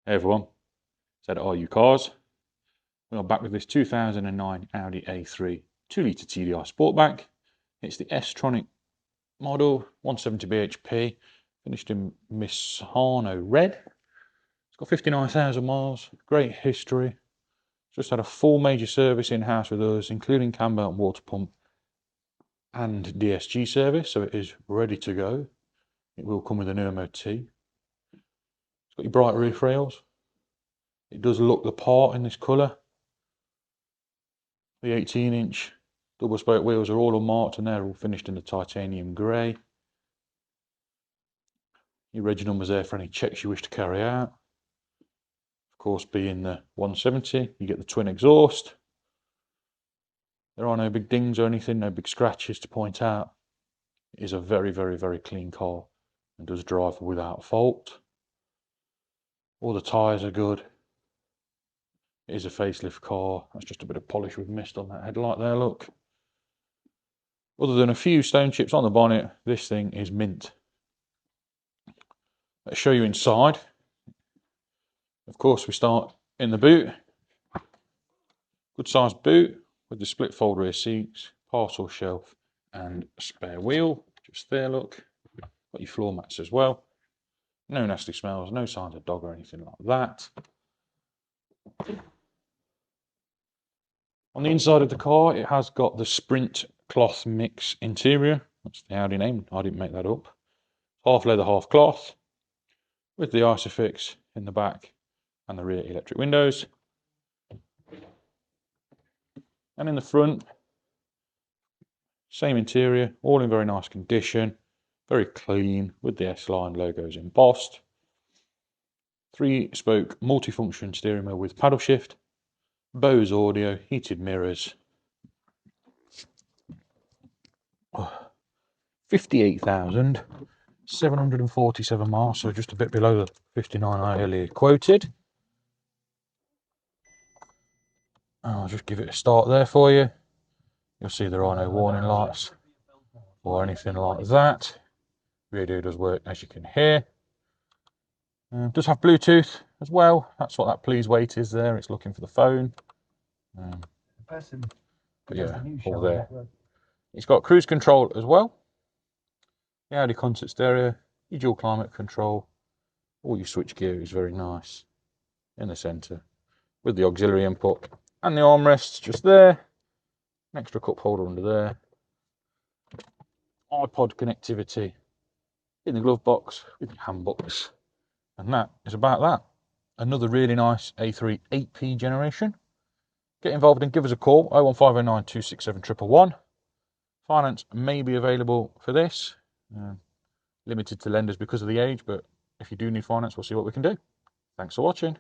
Hey everyone, said Are You Cars? We are back with this 2009 Audi A3 2-litre TDI Sportback. It's the S-Tronic model, 170 bhp, finished in Misano red. It's got 59,000 miles, great history. Just had a full major service in-house with us, including cam belt and water pump and DSG service, so it is ready to go. It will come with an MOT. It's got your bright roof rails. It does look the part in this colour. The 18-inch double spoke wheels are all unmarked and they're all finished in the titanium grey. Your reg numbers there for any checks you wish to carry out. Of course, being the 170, you get the twin exhaust. There are no big dings or anything, no big scratches to point out. It is a very, very, very clean car and does drive without fault. All the tyres are good. It is a facelift car. That's just a bit of polish with mist on that headlight there, look. Other than a few stone chips on the bonnet, this thing is mint. Let's show you inside. Of course, we start in the boot. Good sized boot with the split fold rear seats, parcel shelf and spare wheel. Just there, look. Got your floor mats as well. No nasty smells, no signs of dog or anything like that. On the inside of the car, it has got the Sprint cloth mix interior. That's the Audi name, I didn't make that up. Half leather, half cloth, with the Isofix in the back and the rear electric windows. And in the front, same interior, all in very nice condition, very clean, with the S-Line logos embossed. 3-spoke multifunction steering wheel with paddle shift, Bose audio, heated mirrors. 58,747 miles, so just a bit below the 59 I earlier quoted. I'll just give it a start there for you. You'll see there are no warning lights or anything like that. Radio does work, as you can hear. Does have Bluetooth as well. That's what that please wait is there. It's looking for the phone. But yeah, all there. It's got cruise control as well. The Audi concert stereo, your dual climate control. All your switch gear is very nice in the centre with the auxiliary input and the armrests just there. An extra cup holder under there. iPod connectivity in the glove box with your handbooks. And that is about that. Another really nice A3 8P generation. Get involved and give us a call, 01509 267 111. Finance may be available for this. Limited to lenders because of the age, but if you do need finance, we'll see what we can do. Thanks for watching.